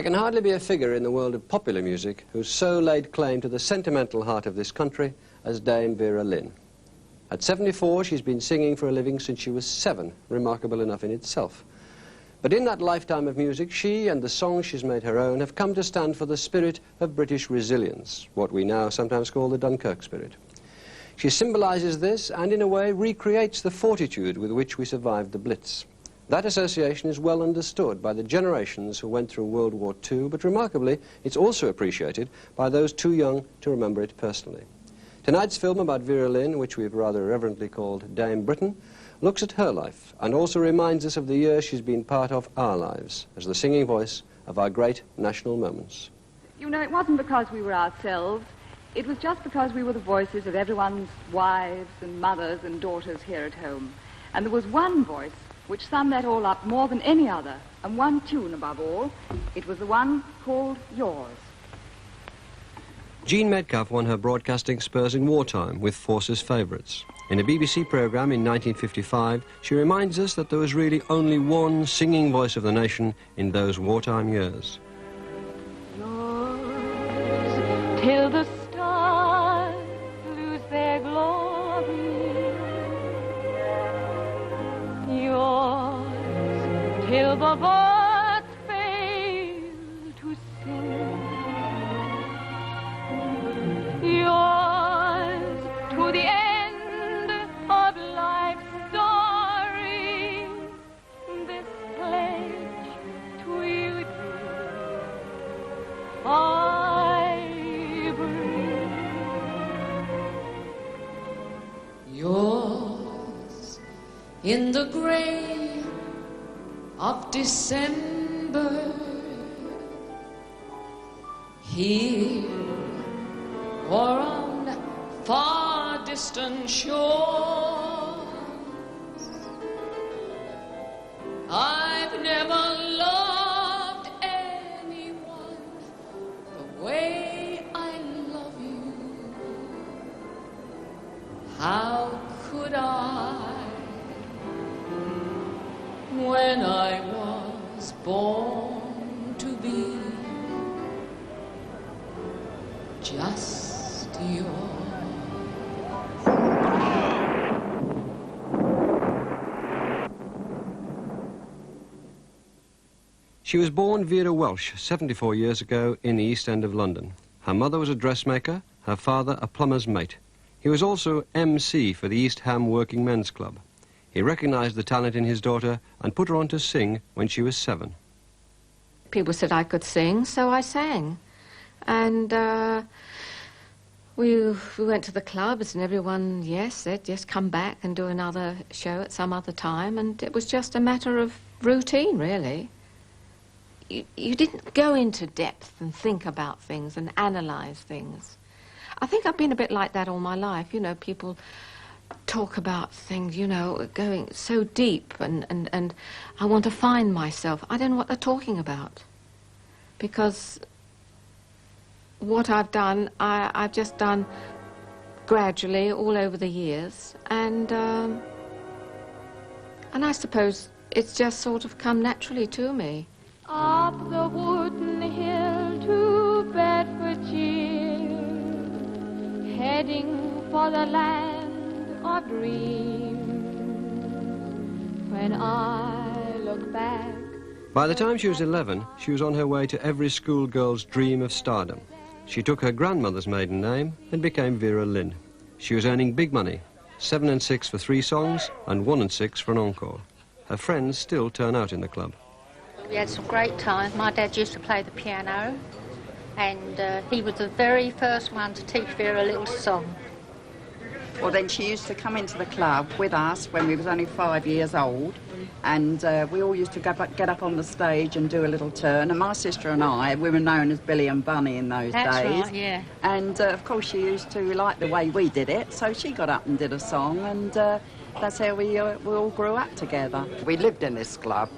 There can hardly be a figure in the world of popular music who so laid claim to the sentimental heart of this country as Dame Vera Lynn. At 74, she's been singing for a living since she was 7, remarkable enough in itself. But in that lifetime of music, she and the songs she's made her own have come to stand for the spirit of British resilience, what we now sometimes call the Dunkirk spirit. She symbolises this and, in a way, recreates the fortitude with which we survived the Blitz. That association is well understood by the generations who went through World War II, but remarkably, it's also appreciated by those too young to remember it personally. Tonight's film about Vera Lynn, which we've rather irreverently called Dame Britain, looks at her life and also reminds us of the years she's been part of our lives as the singing voice of our great national moments. You know, it wasn't because we were ourselves. It was just because we were the voices of everyone's wives and mothers and daughters here at home. And there was one voice which summed that all up more than any other, and one tune above all. It was the one called Yours. Jean Metcalfe won her broadcasting spurs in wartime with Force's Favourites. In a BBC programme in 1955, she reminds us that there was really only one singing voice of the nation in those wartime years. Yours, till the stars lose their glory. Yours, till the birds fail to sing. Yours, to the end of life's story. This pledge to you, dear, I bring. Yours, in the grey of December, here or on far distant shores, I've never loved anyone the way I love you. How could I, when I was born to be just yours? She was born Vera Welsh 74 years ago in the East End of London. Her mother was a dressmaker, her father a plumber's mate. He was also MC for the East Ham Working Men's Club. He recognised the talent in his daughter and put her on to sing when she was 7. People said I could sing, so I sang. And we went to the clubs and everyone, yes, said, yes, come back and do another show at some other time. And it was just a matter of routine, really. You didn't go into depth and think about things and analyse things. I think I've been a bit like that all my life. You know, people talk about things, you know, going so deep and I want to find myself. I don't know what they're talking about. Because what I've done, I've just done gradually all over the years. And I suppose it's just sort of come naturally to me. Up the wooden hill to Bedfordshire, heading for the land of dreams. When I look back. By the time she was 11, she was on her way to every schoolgirl's dream of stardom. She took her grandmother's maiden name and became Vera Lynn. She was earning big money, 7 and 6 for 3 songs and 1 and 6 for an encore. Her friends still turn out in the club. We had some great times. My dad used to play the piano, and he was the very first one to teach Vera a little song. Well, then she used to come into the club with us when we was only 5 years old, and we all used to get up on the stage and do a little turn. And my sister and I, we were known as Billy and Bunny in those days. That's right, yeah. And of course she used to like the way we did it, so she got up and did a song, and that's how we all grew up together. We lived in this club.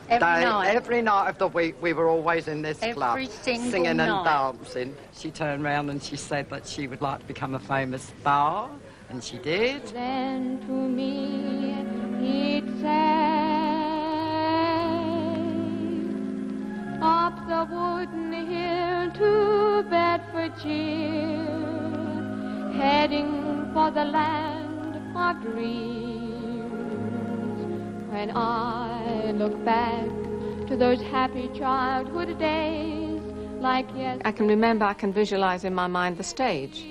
Every night of the week we were always in this club, singing and night. dancing. She turned round and she said that she would like to become a famous star, and she did. Then to me he'd say, up the wooden hill to Bedfordshire, heading for the land of dreams. When I look back to those happy childhood days, like yesterday, I can remember, I can visualize in my mind the stage.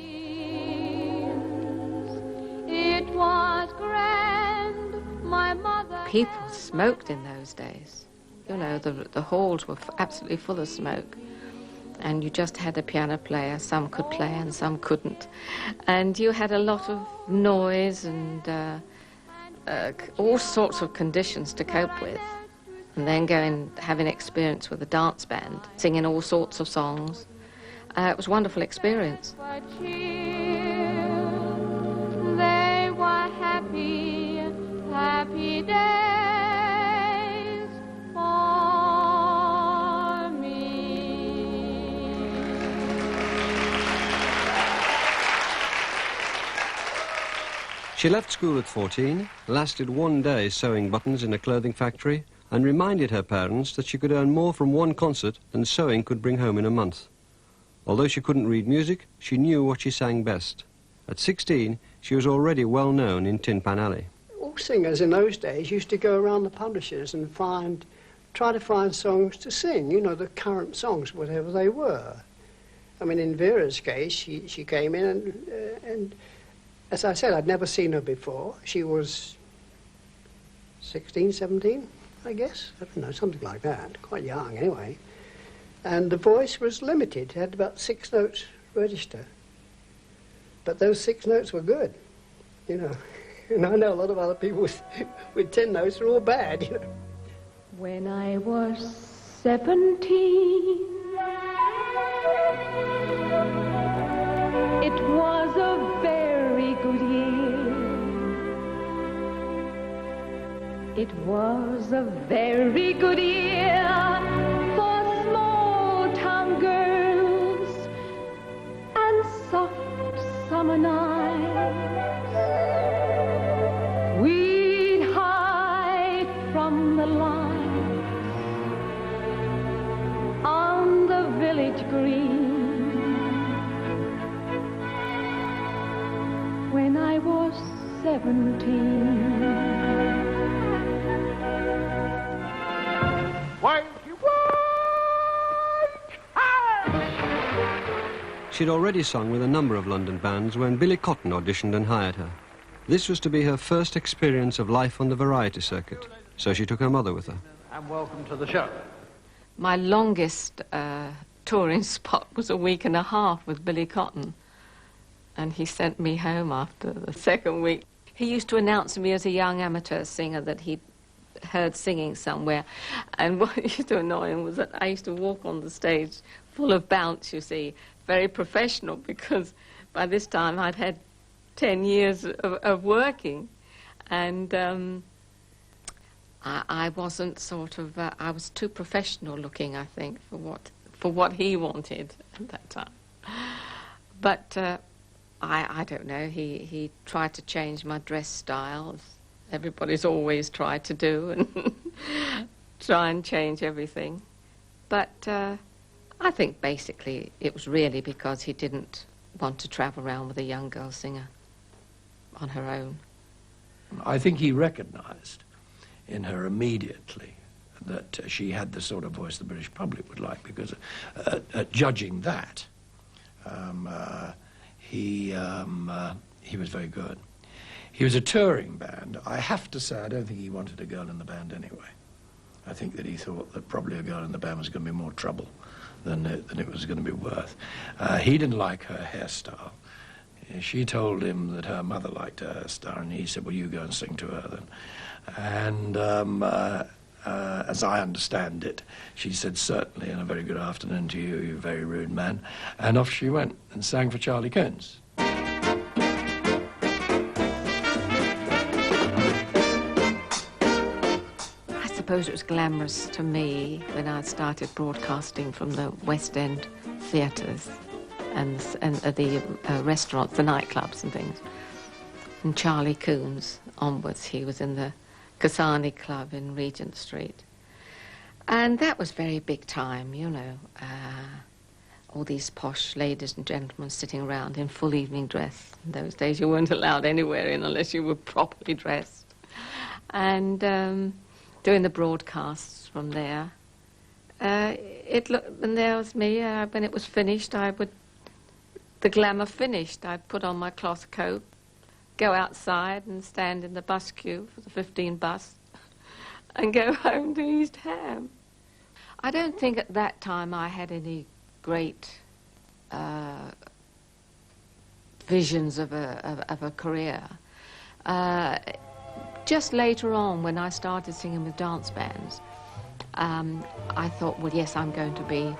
it was grand, my mother. People smoked in those days. You know, the halls were absolutely full of smoke. And you just had a piano player. Some could play and some couldn't. And you had a lot of noise and all sorts of conditions to cope with. And then going, having experience with a dance band, singing all sorts of songs. It was a wonderful experience. But they were happy, happy days for me. She left school at 14, lasted one day sewing buttons in a clothing factory, and reminded her parents that she could earn more from one concert than sewing could bring home in a month. Although she couldn't read music, she knew what she sang best. At 16, she was already well known in Tin Pan Alley. All singers in those days used to go around the publishers and try to find songs to sing, you know, the current songs, whatever they were. I mean, in Vera's case, she came in and as I said, I'd never seen her before. She was 16, 17, I guess. I don't know, something like that. Quite young, anyway. And the voice was limited. It had about 6 notes register. But those 6 notes were good, you know. And I know a lot of other people with 10 notes are all bad, you know. When I was 17, it was a very good year. It was a very good year for small town girls and soft summer nights. We'd hide from the lights on the village green. When I was 17. She'd already sung with a number of London bands when Billy Cotton auditioned and hired her. This was to be her first experience of life on the variety circuit, so she took her mother with her. And welcome to the show. My longest touring spot was a week and a half with Billy Cotton. And he sent me home after the second week. He used to announce me as a young amateur singer that he'd heard singing somewhere. And what used to annoy him was that I used to walk on the stage full of bounce, you see, very professional, because by this time I'd had 10 years of working. And I wasn't sort of, I was too professional looking, I think, for what he wanted at that time. But I don't know, he tried to change my dress style, as everybody's always tried to do, and try and change everything. But I think basically it was really because he didn't want to travel around with a young girl singer on her own. I think he recognized in her immediately that she had the sort of voice the British public would like, because judging that, he was very good. He was a touring band. I have to say, I don't think he wanted a girl in the band anyway. I think that he thought that probably a girl in the band was going to be more trouble than it was going to be worth. He didn't like her hairstyle. She told him that her mother liked her hairstyle, and he said, well, you go and sing to her then. And as I understand it, she said, certainly, and a very good afternoon to you, you very rude man. And off she went and sang for Charlie Coons. I suppose it was glamorous to me when I started broadcasting from the West End theatres and the restaurants, the nightclubs and things. And Charlie Coons onwards, he was in the Kasani Club in Regent Street. And that was very big time, you know. All these posh ladies and gentlemen sitting around in full evening dress. In those days you weren't allowed anywhere in unless you were properly dressed. And doing the broadcasts from there. And there was me, when it was finished, the glamour finished, I'd put on my cloth coat, go outside and stand in the bus queue for the 15 bus and go home to East Ham. I don't think at that time I had any great visions of a career. Just later on, when I started singing with dance bands, I thought, well, yes, I'm going to be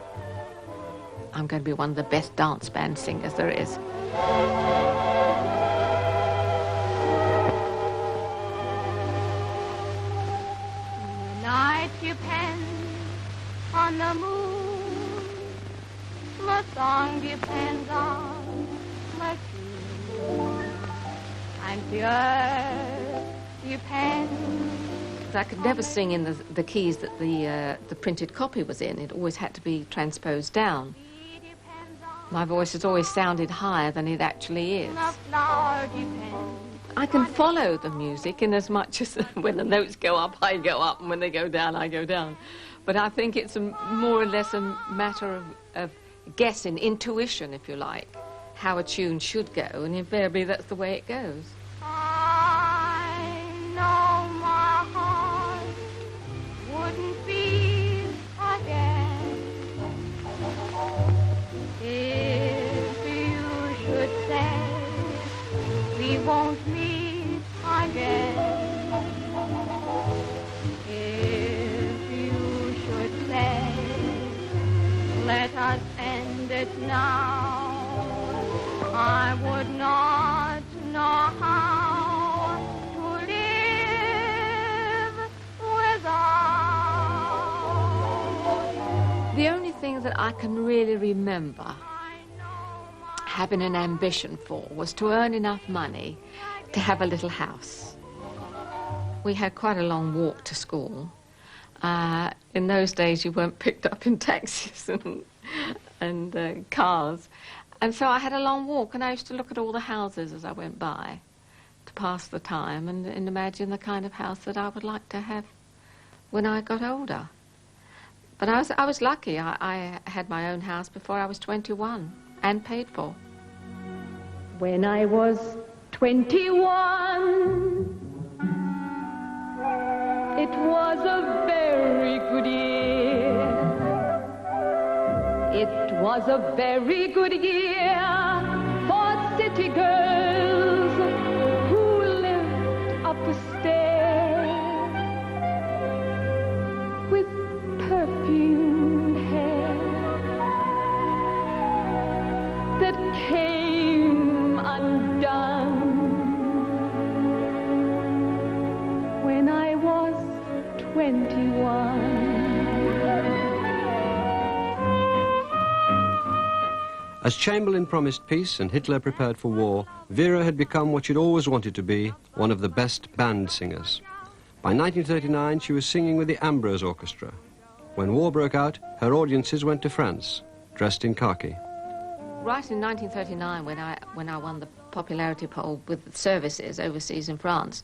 one of the best dance band singers there is. Night depends on the moon, the song depends on the tune, and the earth depends. I could never sing in the keys that the printed copy was in. It always had to be transposed down. My voice has always sounded higher than it actually is. I can follow the music in as much as when the notes go up, I go up, and when they go down, I go down. But I think it's more or less a matter of guessing, intuition, if you like, how a tune should go, and invariably that's the way it goes. I know my heart wouldn't beat again if you should say we won't meet again. If you should say let us end it now, I would not know how to live without. The only thing that I can really remember having an ambition for was to earn enough money to have a little house. We had quite a long walk to school. In those days you weren't picked up in taxis and cars. And so I had a long walk, and I used to look at all the houses as I went by to pass the time and imagine the kind of house that I would like to have when I got older. But I was lucky. I had my own house before I was 21 and paid for. When I was 21, it was a very good year. It was a very good year for city girls who lived up the stair with perfumed hair that came undone when I was 21. As Chamberlain promised peace and Hitler prepared for war, Vera had become what she'd always wanted to be, one of the best band singers. By 1939, she was singing with the Ambrose Orchestra. When war broke out, her audiences went to France, dressed in khaki. Right in 1939, when I won the popularity poll with services overseas in France,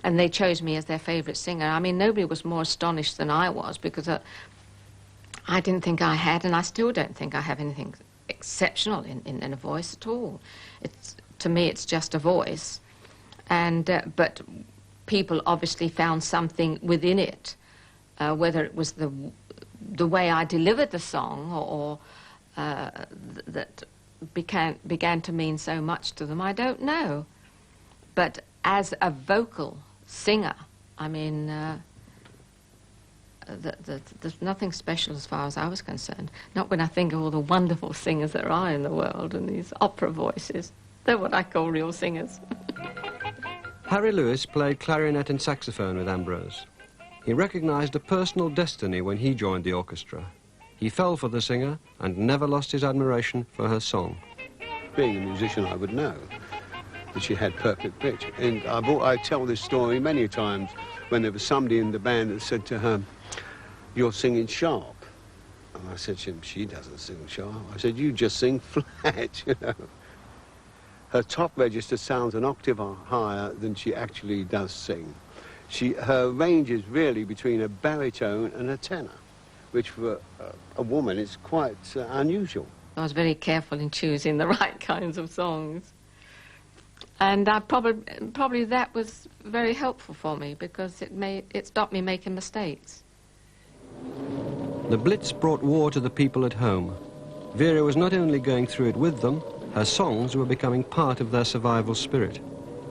and they chose me as their favourite singer, I mean, nobody was more astonished than I was, because I didn't think I had, and I still don't think I have anything exceptional in a voice at all. To me, it's just a voice, and but people obviously found something within it, whether it was the way I delivered the song or that began to mean so much to them. I don't know, but as a vocal singer, I mean, there's nothing special as far as I was concerned. Not when I think of all the wonderful singers there are in the world and these opera voices. They're what I call real singers. Harry Lewis played clarinet and saxophone with Ambrose. He recognized a personal destiny when he joined the orchestra. He fell for the singer and never lost his admiration for her song. Being a musician, I would know that she had perfect pitch. And I tell this story many times when there was somebody in the band that said to her, you're singing sharp. And I said to him, she doesn't sing sharp. I said, you just sing flat, you know. Her top register sounds an octave higher than she actually does sing. Her range is really between a baritone and a tenor, which for a woman is quite unusual. I was very careful in choosing the right kinds of songs. And probably that was very helpful for me, because it stopped me making mistakes. The Blitz brought war to the people at home. Vera was not only going through it with them, her songs were becoming part of their survival spirit.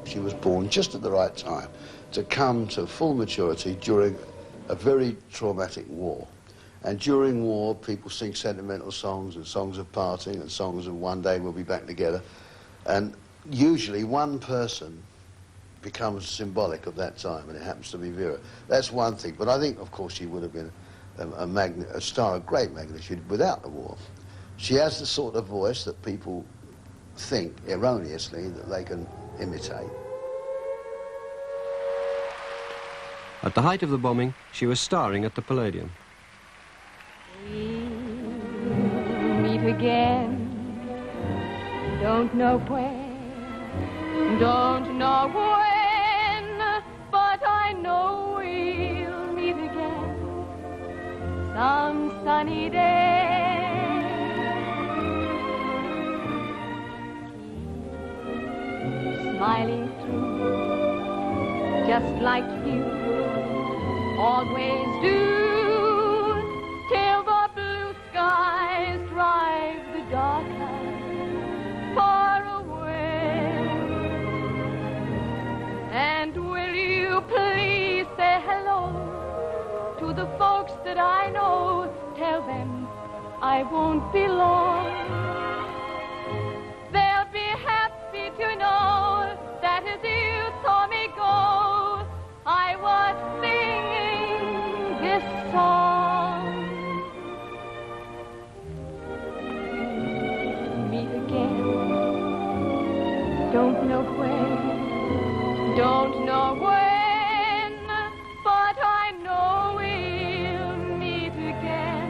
She was born just at the right time to come to full maturity during a very traumatic war. And during war, people sing sentimental songs and songs of parting and songs of one day we'll be back together. And usually one person becomes symbolic of that time, and it happens to be Vera. That's one thing. But I think, of course, she would have been a star of great magnitude without the war. She has the sort of voice that people think, erroneously, that they can imitate. At the height of the bombing, she was starring at the Palladium. We'll meet again. Don't know where, don't know when, but I know we'll meet again some sunny day. Smiling through, just like you always do, till the blue skies drive the dark clouds far away. And will you please say hello to the folks that I know? Tell them I won't be long. They'll be happy to know that as you saw me go, I was singing this song. Meet again, don't know where, don't know when, but I know we'll meet again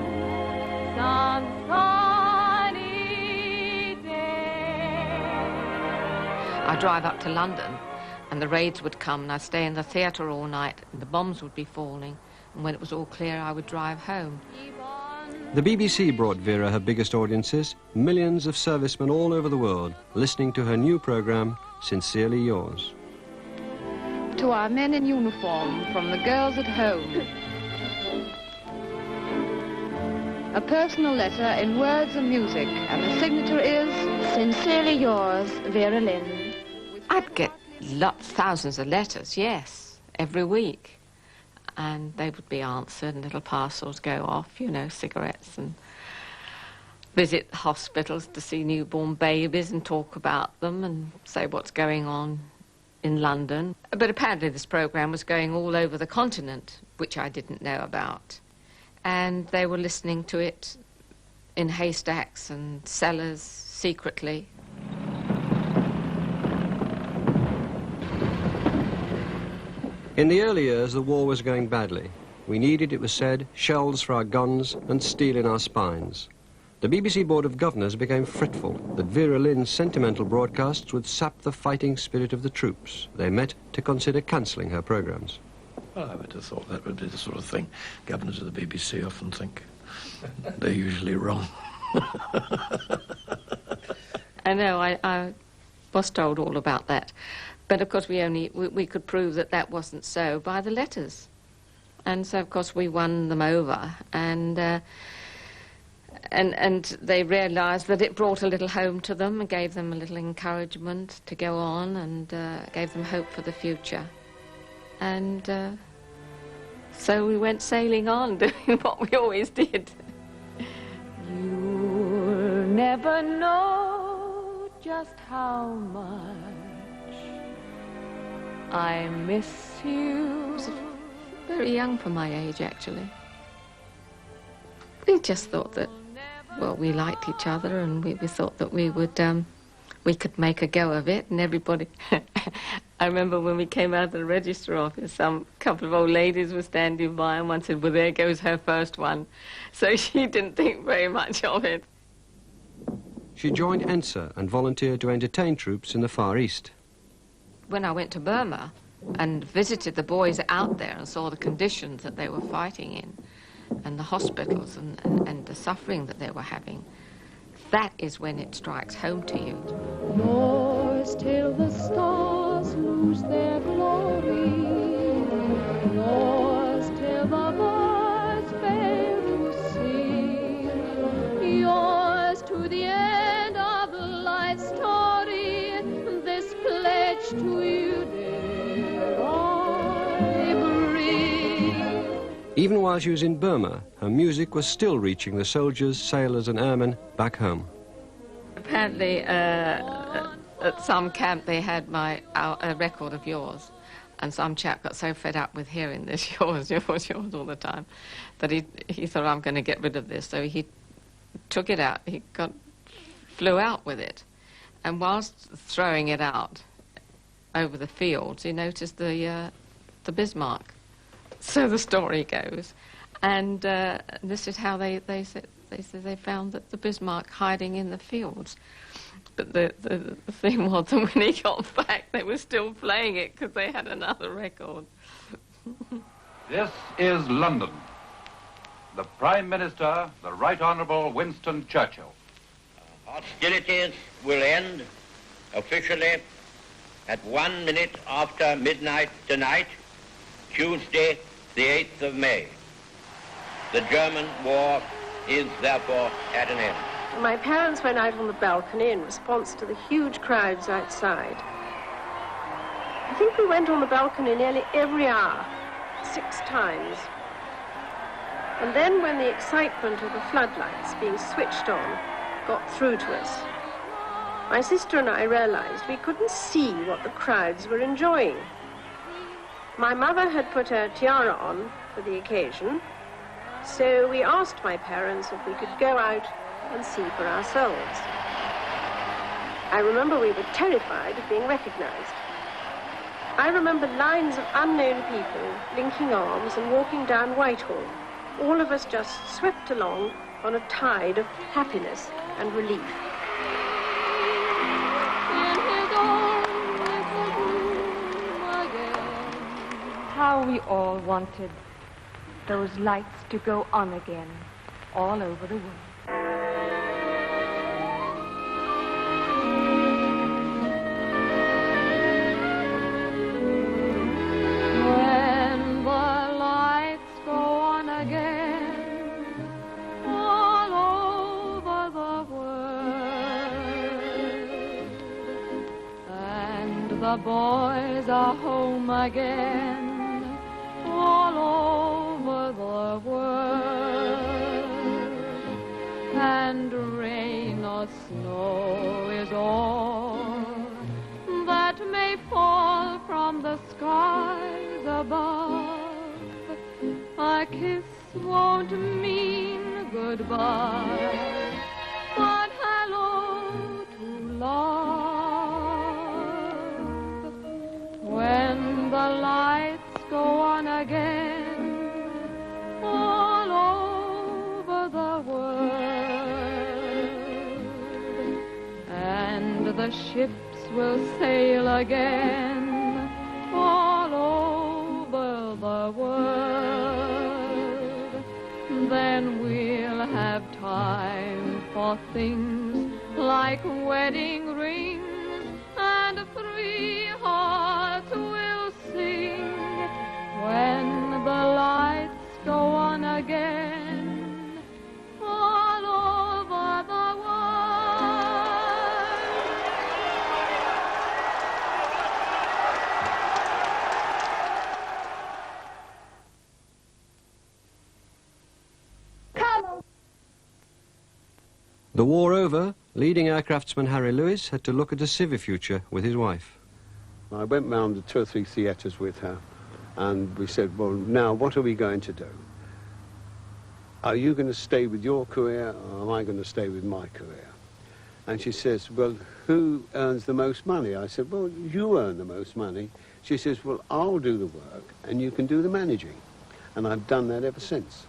some sunny day. I'd drive up to London, and the raids would come, and I'd stay in the theatre all night, and the bombs would be falling, and when it was all clear, I would drive home. The BBC brought Vera her biggest audiences, millions of servicemen all over the world, listening to her new programme, Sincerely Yours. To our men in uniform from the girls at home. A personal letter in words and music, and the signature is Sincerely Yours, Vera Lynn. I'd get thousands of letters, yes, every week. And they would be answered, and little parcels go off, you know, cigarettes, and visit hospitals to see newborn babies and talk about them and say what's going on in London. But apparently this programme was going all over the continent, which I didn't know about. And they were listening to it in haystacks and cellars secretly. In the early years, the war was going badly. We needed, it was said, shells for our guns and steel in our spines. The BBC Board of Governors became fretful that Vera Lynn's sentimental broadcasts would sap the fighting spirit of the troops. They met to consider cancelling her programmes. Well, I would have thought that would be the sort of thing governors of the BBC often think. They're usually wrong. I know, I was told all about that. But of course we could prove that that wasn't so by the letters. And so of course we won them over, and they realised that it brought a little home to them and gave them a little encouragement to go on, and gave them hope for the future. And so we went sailing on, doing what we always did. You'll never know just how much I miss you. I was very young for my age, actually. We just thought that, well, we liked each other, and we thought that we could make a go of it, and everybody I remember when we came out of the register office, some couple of old ladies were standing by, and one said, well, there goes her first one. So she didn't think very much of it. She joined ENSA and volunteered to entertain troops in the Far East. When I went to Burma and visited the boys out there and saw the conditions that they were fighting in, and the hospitals and the suffering that they were having, that is when it strikes home to you. Yours till the stars lose their glory, yours till the birds fail to sing, yours to the end of life's story, this pledge to you, dear, I bring. Even while she was in Burma, her music was still reaching the soldiers, sailors and airmen back home. Apparently, at some camp they had a record of yours, and some chap got so fed up with hearing this, yours all the time, that he thought, I'm going to get rid of this. So he took it out, flew out with it, and whilst throwing it out over the fields, he noticed the Bismarck. So the story goes, and this is how they said they found that the Bismarck hiding in the fields. But the thing was that when he got back, they were still playing it because they had another record. This is London. The Prime Minister, the Right Honourable Winston Churchill. Hostilities will end officially at 1 minute after midnight tonight, Tuesday, the 8th of May. The German war is therefore at an end. My parents went out on the balcony in response to the huge crowds outside. I think we went on the balcony nearly every hour, 6 times. And then when the excitement of the floodlights being switched on got through to us, my sister and I realized we couldn't see what the crowds were enjoying. My mother had put her tiara on for the occasion, so we asked my parents if we could go out and see for ourselves. I remember we were terrified of being recognized. I remember lines of unknown people linking arms and walking down Whitehall, all of us just swept along on a tide of happiness and relief. How we all wanted those lights to go on again all over the world. When the lights go on again all over the world, and the boys are home again all over the world, and rain or snow is all that may fall from the skies above. A kiss won't mean goodbye, but hello to love. When the lights go on again all over the world, and the ships will sail again all over the world, then we'll have time for things like wedding rings, and 3 hearts will sing when the lights go on again all over the world. Come on. The war over, leading aircraftsman Harry Lewis had to look at a civvy future with his wife. I went round to 2 or 3 theatres with her, and we said, well, now what are we going to do? Are you going to stay with your career, or am I going to stay with my career? And she says, well, who earns the most money? I said, well, you earn the most money. She says, well, I'll do the work and you can do the managing. And I've done that ever since.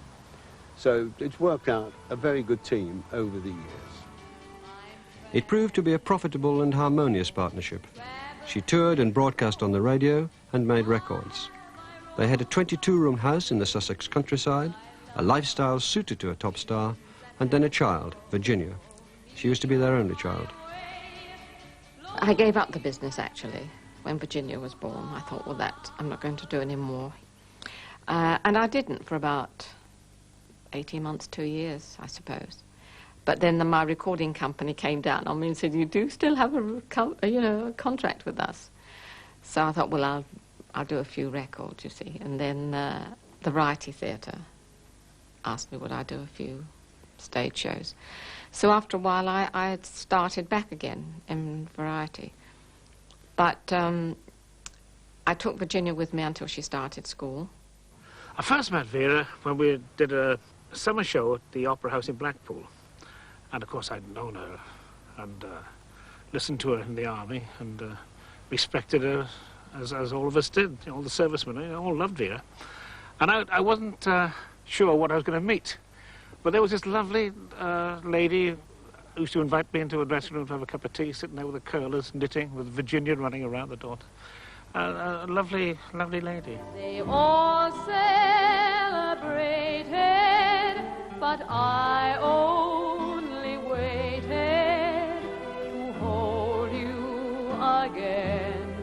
So it's worked out a very good team over the years. It proved to be a profitable and harmonious partnership. She toured and broadcast on the radio and made records. They had a 22-room house in the Sussex countryside, a lifestyle suited to a top star, and then a child, Virginia. She used to be their only child. I gave up the business, actually, when Virginia was born. I thought, well, I'm not going to do any more. And I didn't for about 18 months, 2 years, I suppose. But then my recording company came down on me and said, you do still have a contract with us. So I thought, well, I'll do a few records, you see. And then the Variety Theatre asked me would I do a few stage shows. So after a while, I had started back again in Variety. But I took Virginia with me until she started school. I first met Vera when we did a summer show at the Opera House in Blackpool. And of course I'd known her and listened to her in the army and respected her as all of us did, all the servicemen. They all loved Vera. And I wasn't sure what I was going to meet. But there was this lovely lady who used to invite me into a dressing room to have a cup of tea, sitting there with the curlers, knitting, with Virginia running around the door. A lovely, lovely lady. They all celebrated, but I only waited to hold you again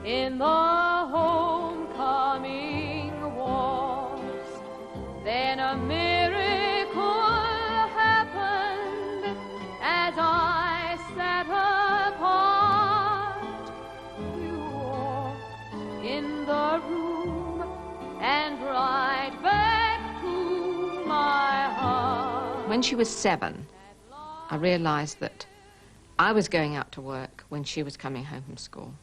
in the homecoming waltz. Then a miracle happened as I sat apart. You walked in the room and right back to my heart. When she was 7, I realised that I was going out to work when she was coming home from school.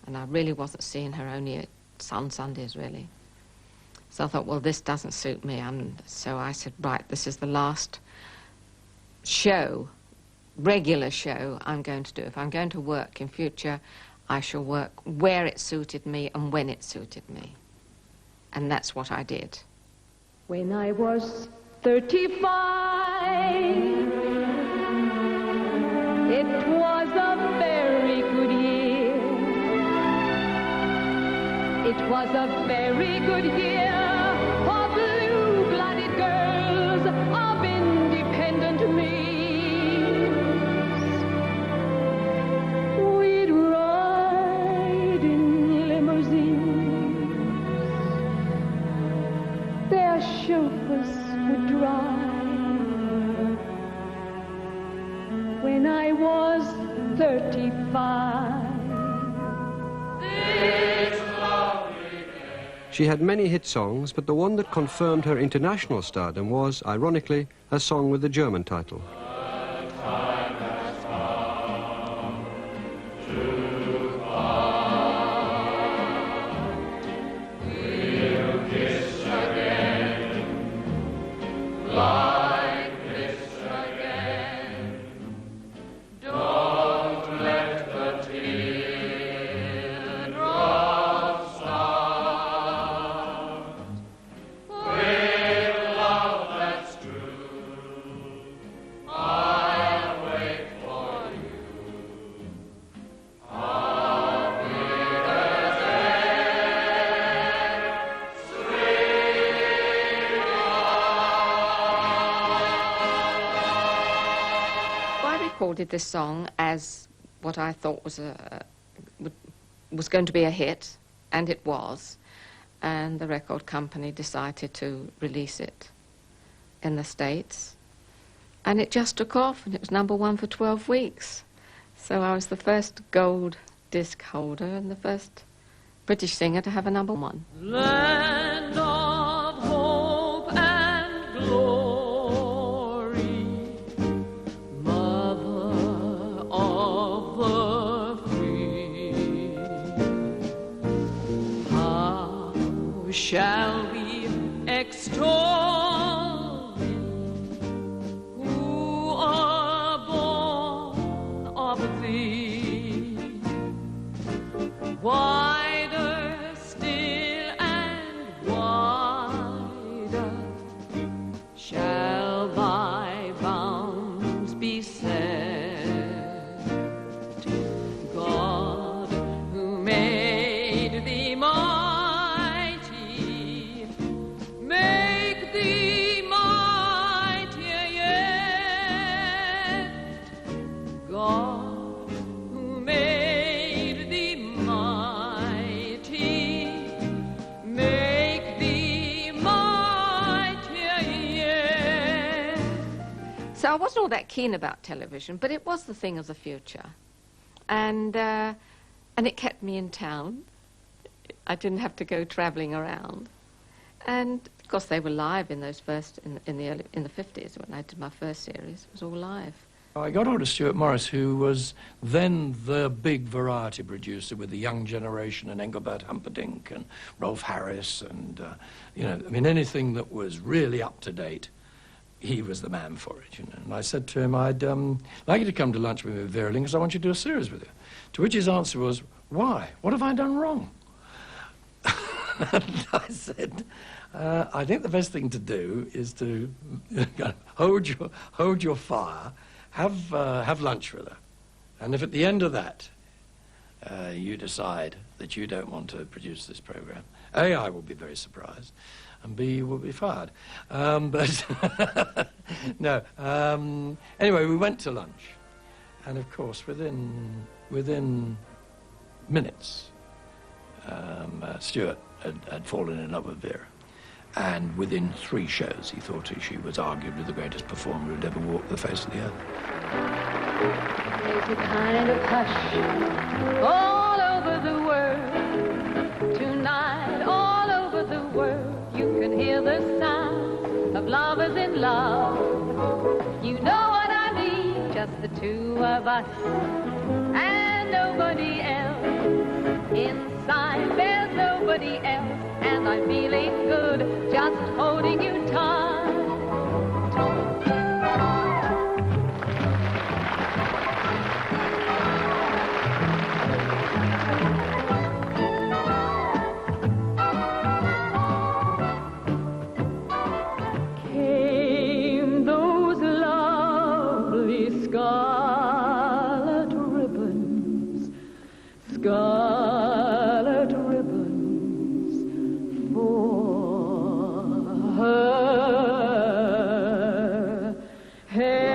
And I really wasn't seeing her only on Sundays, really. So I thought, well, this doesn't suit me. And so I said, right, this is the last show, regular show I'm going to do. If I'm going to work in future, I shall work where it suited me and when it suited me. And that's what I did. When I was 35, it was a very good year. It was a very good year for blue-blooded girls of independent means. We'd ride in limousines. Their chauffeurs would drive. When I was 35. She had many hit songs, but the one that confirmed her international stardom was, ironically, a song with the German title. Did this song as what I thought was going to be a hit, and it was, and the record company decided to release it in the States, and it just took off, and it was #1 for 12 weeks. So I was the first gold disc holder and the first British singer to have a #1. Land of hope and glory, mother of the free, how shall we extol thee who are born free. Wider still and wider shall thy bounds be set. God, who made thee mighty, make thee mightier yet. God, who made thee mighty, make thee mightier yet. So I wasn't all that keen about television, but it was the thing of the future. And it kept me in town. I didn't have to go travelling around. And of course they were live in those first, in the 50s when I did my first series. It was all live. I got hold of Stuart Morris, who was then the big variety producer with the young generation and Engelbert Humperdinck and Rolf Harris and, you know, I mean, anything that was really up to date, he was the man for it, you know. And I said to him, I'd like you to come to lunch with me, Vera Lynn, because I want you to do a series with you. To which his answer was, why? What have I done wrong? And I said, I think the best thing to do is to hold your fire, have lunch with her, and if at the end of that you decide that you don't want to produce this program, A, I will be very surprised, and B, you will be fired. But no. Anyway, we went to lunch, and of course, within minutes, Stuart had fallen in love with Vera. And within 3 shows, he thought she was arguably the greatest performer who'd ever walked the face of the earth. There's a kind of hush all over the world. Tonight, all over the world, you can hear the sound of lovers in love. You know what I mean, just the 2 of us and nobody else. Inside, there's nobody else. And I'm feeling good, just holding you tight. Came those lovely scarlet ribbons, scarlet ribbons. Her hair.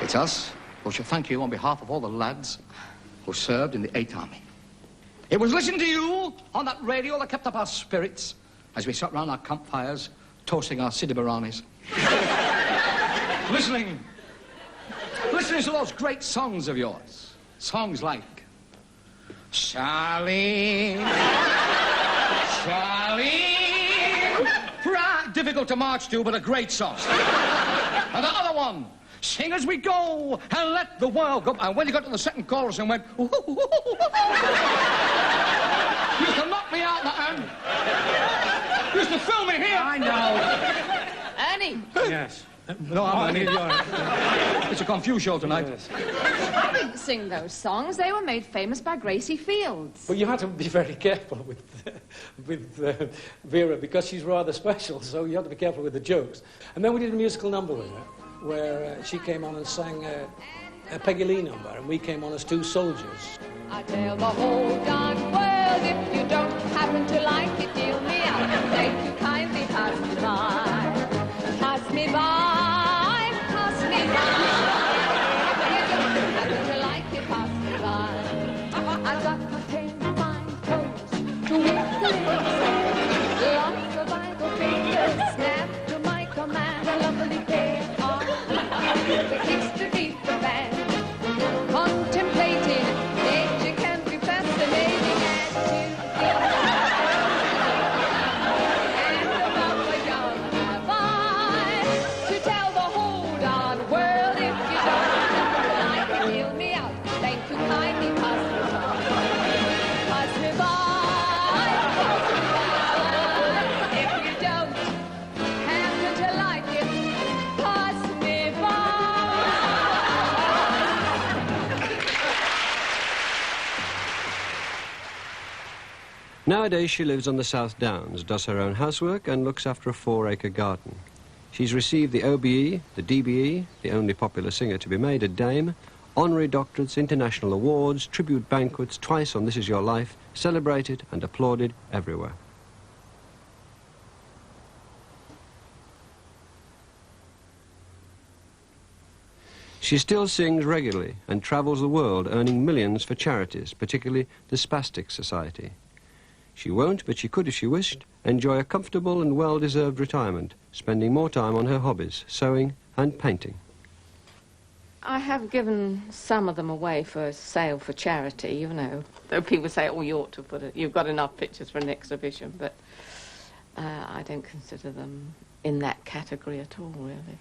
It's us who should thank you on behalf of all the lads who served in the 8th Army. It was listening to you on that radio that kept up our spirits as we sat round our campfires, toasting our sidibaranis. listening to those great songs of yours. Songs like Charlie, difficult to march to, but a great song. And the other one, Sing As We Go and Let the World Go. And when you got to the second chorus and went, you used to knock me out the hand. You used to film me here. I know. Ernie. Yes. No, I'm Ernie. It's a confused show tonight. Yes. I didn't sing those songs. They were made famous by Gracie Fields. But you had to be very careful with Vera because she's rather special, so you had to be careful with the jokes. And then we did a musical number with her where she came on and sang a Peggy Lee number, and we came on as 2 soldiers. I tell the whole darn world, if you don't happen to like it, deal me out. Thank you kindly, pass me by. Pass me by, pass me by. If you don't happen to like it, pass me by. I've got to take my toes to make the lots of idle fingers snap to my command. A lovely pair of the kicks to beat the band. Contemplating nature can be fascinating as you feel. And above a young have I to tell the whole darn world, if you don't like it, feel me out. Thank you kindly. Nowadays she lives on the South Downs, does her own housework and looks after a 4-acre garden. She's received the OBE, the DBE, the only popular singer to be made a dame, honorary doctorates, international awards, tribute banquets twice on This Is Your Life, celebrated and applauded everywhere. She still sings regularly and travels the world, earning millions for charities, particularly the Spastic Society. She won't, but she could if she wished, enjoy a comfortable and well-deserved retirement, spending more time on her hobbies, sewing and painting. I have given some of them away for sale for charity, you know. Though people say, oh, you ought to put it, you've got enough pictures for an exhibition, but I don't consider them in that category at all, really.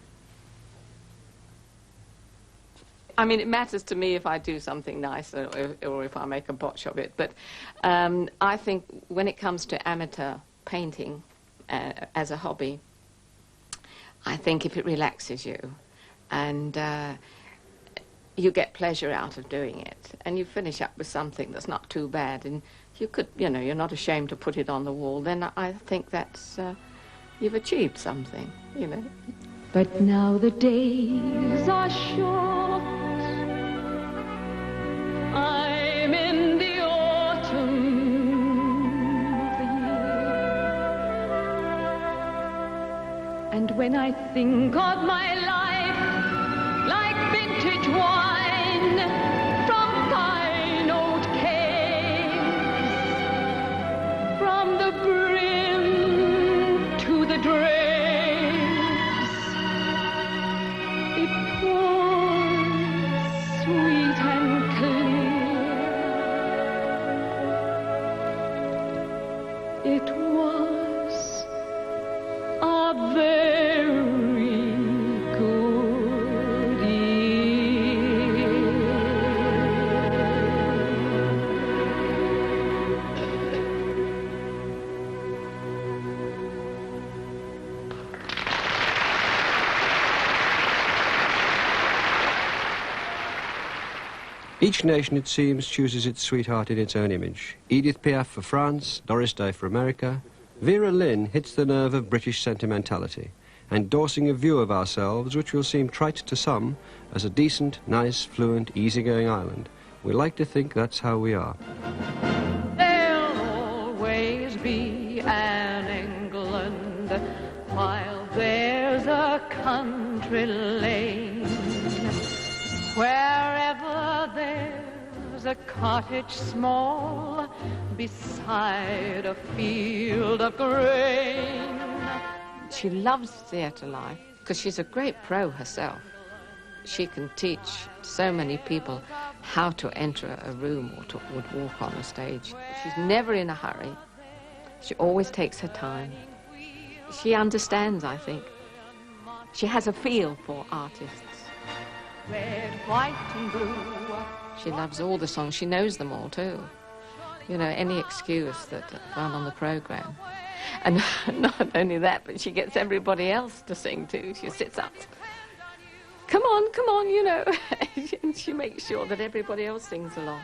I mean, it matters to me if I do something nice or if I make a botch of it, but I think when it comes to amateur painting as a hobby, I think if it relaxes you and you get pleasure out of doing it and you finish up with something that's not too bad and you could, you know, you're not ashamed to put it on the wall, then I think that's, you've achieved something, you know. But now the days are short. I'm in the autumn of the year. And when I think of my life, like vintage wine from fine old caves, from the brim to the drain, sweet and clear. It was a very good year. Each nation, it seems, chooses its sweetheart in its own image. Edith Piaf for France, Doris Day for America. Vera Lynn hits the nerve of British sentimentality, endorsing a view of ourselves which will seem trite to some as a decent, nice, fluent, easygoing island. We like to think that's how we are. There'll always be an England while there's a country lane. Wherever there's a cottage small beside a field of grain. She loves theatre life because she's a great pro herself. She can teach so many people how to enter a room or to walk on a stage. She's never in a hurry. She always takes her time. She understands, I think. She has a feel for artists. Red, white and blue. She loves all the songs. She knows them all too. You know, any excuse that found on the programme. And not only that, but she gets everybody else to sing too. She sits up. Come on, you know. And she makes sure that everybody else sings along.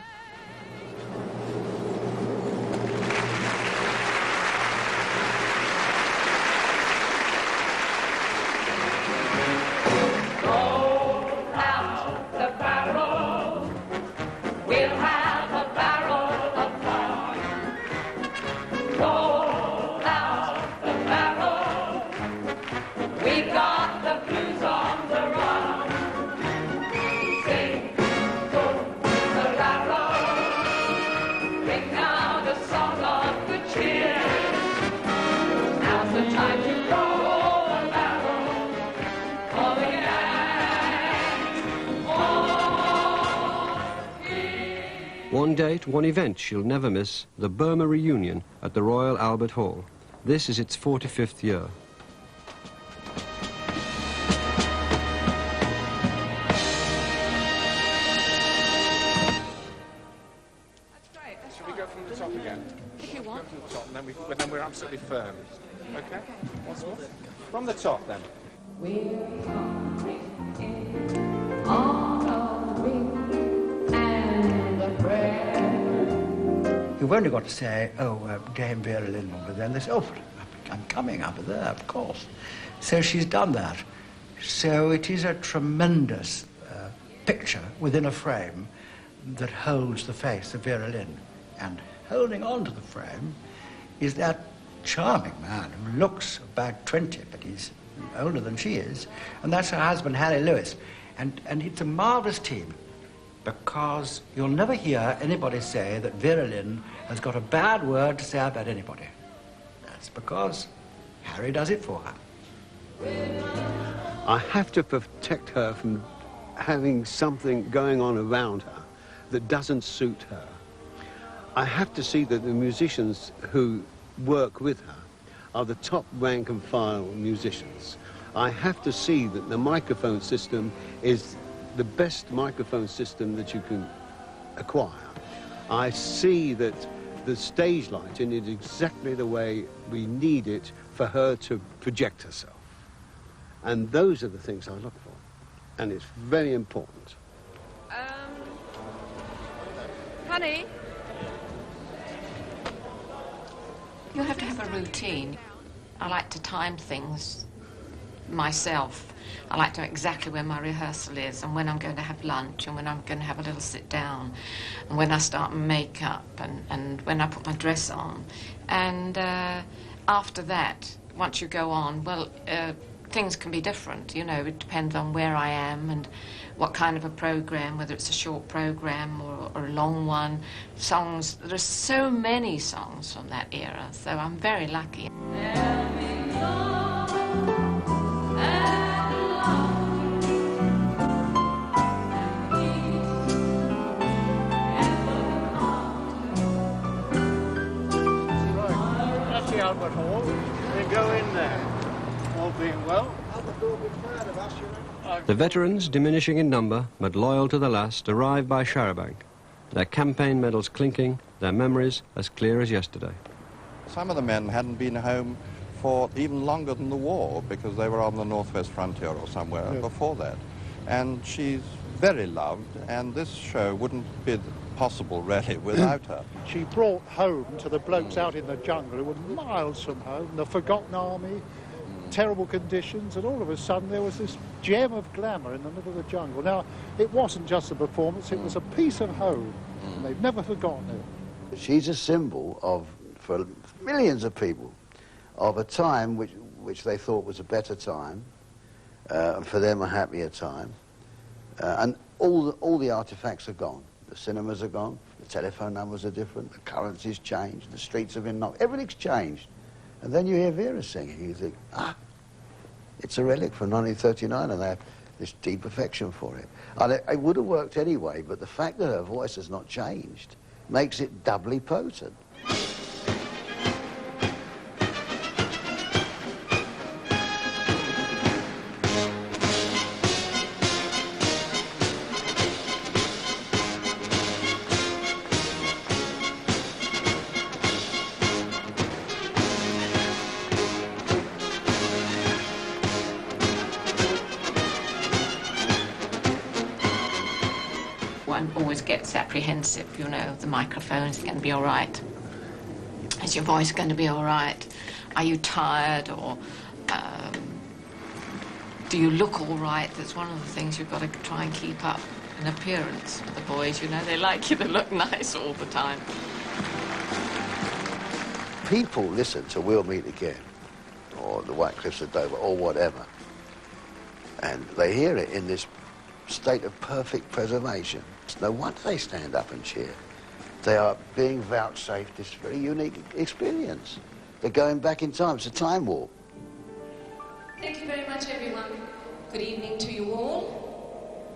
One date, one event she'll never miss, the Burma reunion at the Royal Albert Hall. This is its 45th year. Should we go from the top again? If you want. Go from the top, and then we're absolutely firm. Okay? Once more? From the top, then. We're on a wing and a prayer You've only got to say, oh, Dame Vera Lynn, but then they say, oh, I'm coming up there, of course. So she's done that. So it is a tremendous picture within a frame that holds the face of Vera Lynn. And holding on to the frame is that charming man who looks about 20, but he's older than she is, and that's her husband, Harry Lewis. And it's a marvellous team, because you'll never hear anybody say that Vera Lynn has got a bad word to say about anybody. That's because Harry does it for her. I have to protect her from having something going on around her that doesn't suit her. I have to see that the musicians who work with her are the top rank and file musicians. I have to see that the microphone system is the best microphone system that you can acquire. I see that the stage lighting is exactly the way we need it for her to project herself. And those are the things I look for. And it's very important. Honey? You have to have a routine. I like to time things myself. I like to know exactly where my rehearsal is and when I'm going to have lunch and when I'm going to have a little sit down and when I start makeup and when I put my dress on. And after that, once you go on, well, things can be different, you know. It depends on where I am and what kind of a program, whether it's a short program or a long one. Songs, there are so many songs from that era, so I'm very lucky. That's the Albert Hall. They go in there. All being well. The veterans, diminishing in number, but loyal to the last, arrived by Charabanc, their campaign medals clinking, their memories as clear as yesterday. Some of the men hadn't been home for even longer than the war because they were on the northwest frontier or somewhere before that. And she's very loved, and this show wouldn't be possible, really, without her. She brought home to the blokes out in the jungle who were miles from home, the forgotten army, terrible conditions, and all of a sudden there was this gem of glamour in the middle of the jungle. Now, it wasn't just a performance, it was a piece of home, and they've never forgotten it. She's a symbol of, for millions of people, of a time which they thought was a better time, and for them a happier time. And all the artifacts are gone. The cinemas are gone, the telephone numbers are different, the currency's changed, the streets have been knocked, everything's changed. And then you hear Vera singing, and you think, ah, it's a relic from 1939, and they have this deep affection for it. And it would have worked anyway, but the fact that her voice has not changed makes it doubly potent. Always gets apprehensive, you know, the microphone, is it going to be all right? Is your voice going to be all right? Are you tired, or do you look all right? That's one of the things you've got to try and keep up, an appearance for the boys, you know, they like you to look nice all the time. People listen to We'll Meet Again, or The White Cliffs of Dover, or whatever, and they hear it in this state of perfect preservation. No wonder they stand up and cheer. They are being vouchsafed this very unique experience. They're going back in time. It's a time warp. Thank you very much, everyone. Good evening to you all.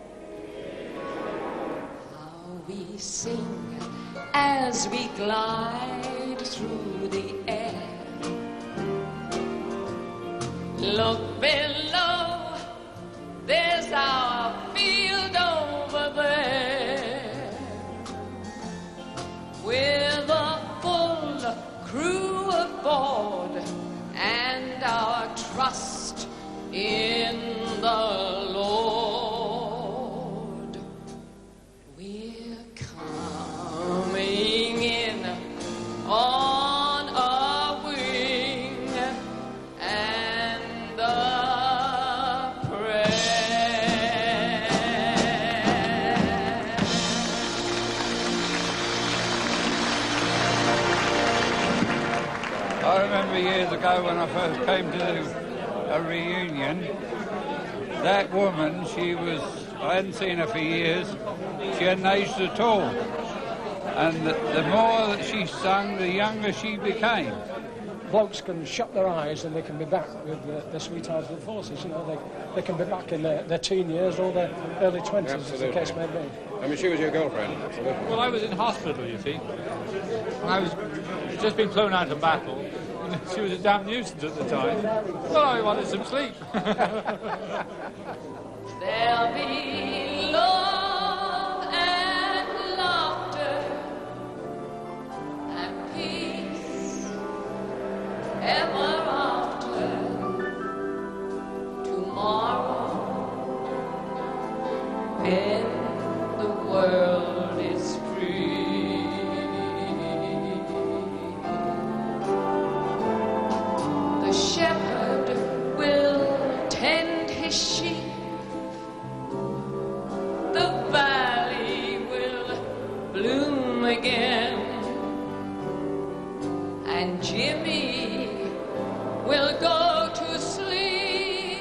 How we sing as we glide through the air. Look below, there's our field over there, with a full crew aboard and our trust in the Lord. We're coming in I remember years ago when I first came to a reunion, that woman, I hadn't seen her for years, she hadn't aged at all. And the more that she sung, the younger she became. Blokes can shut their eyes and they can be back with their sweethearts and forces. You know, they can be back in their teen years or their early 20s, as the case may be. I mean, she was your girlfriend. Absolutely. Well, I was in hospital, you see. I was just been flown out of battle. She was a damn nuisance at the time. Well, I wanted some sleep. There'll be love and laughter and peace ever after. Tomorrow, when the world is free. The shepherd will tend his sheep. The valley will bloom again. And Jimmy will go to sleep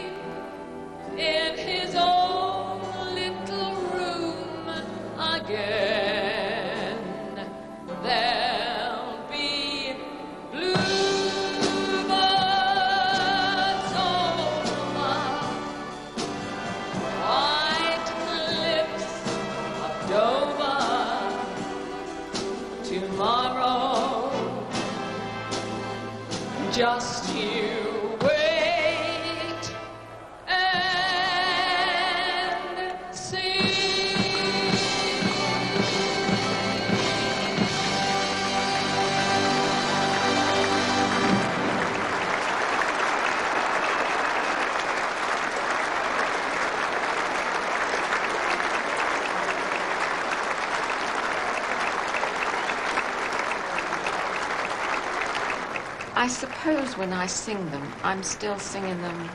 in his own little room again. There'll be bluebirds over white cliffs of Dover tomorrow. Just you wait and see. I suppose when I sing them, I'm still singing them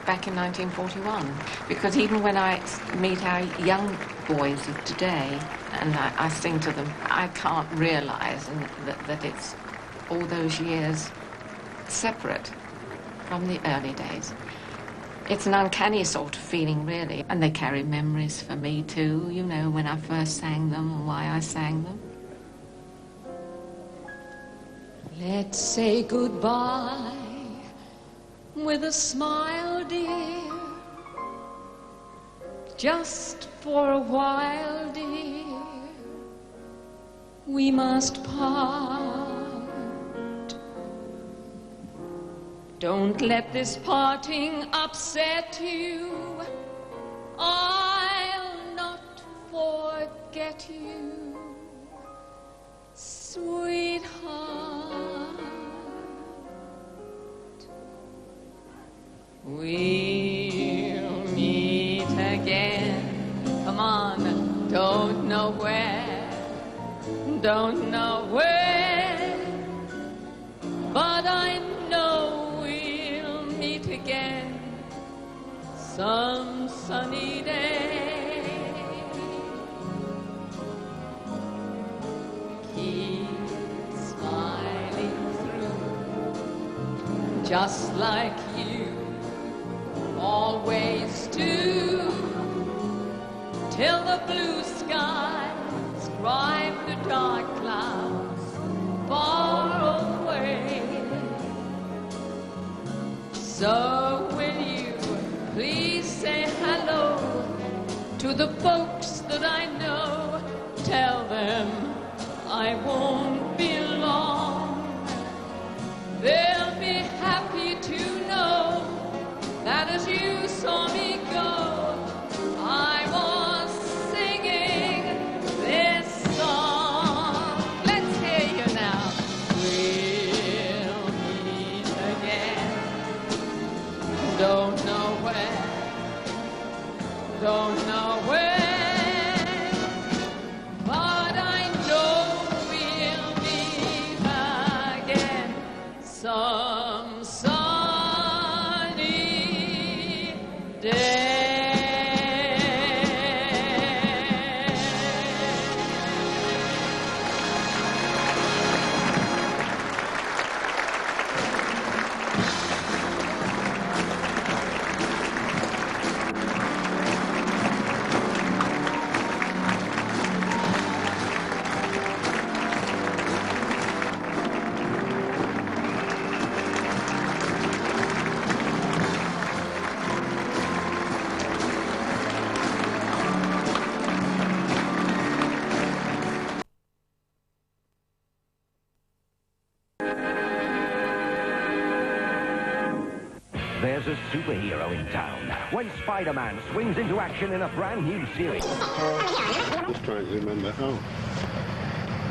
back in 1941, because even when I meet our young boys of today and I sing to them, I can't realise that it's all those years separate from the early days. It's an uncanny sort of feeling, really, and they carry memories for me too, you know, when I first sang them and why I sang them. Let's say goodbye with a smile, dear. Just for a while, dear. We must part. Don't let this parting upset you. I'll not forget you, sweetheart. We'll meet again. Come on, don't know where, don't know when, but I know we'll meet again some sunny day. Keep smiling through, just like you always do, till the blue skies drive the dark clouds far away. So will you please say hello to the folks that I know? Tell them I won't be long. They'll be happy to know that as you saw me go, I was singing this song. Let's hear you now. We'll meet again. Don't know where, don't know where, but I know we'll There's a superhero in town when Spider-Man swings into action in a brand new series. Just trying to remember how.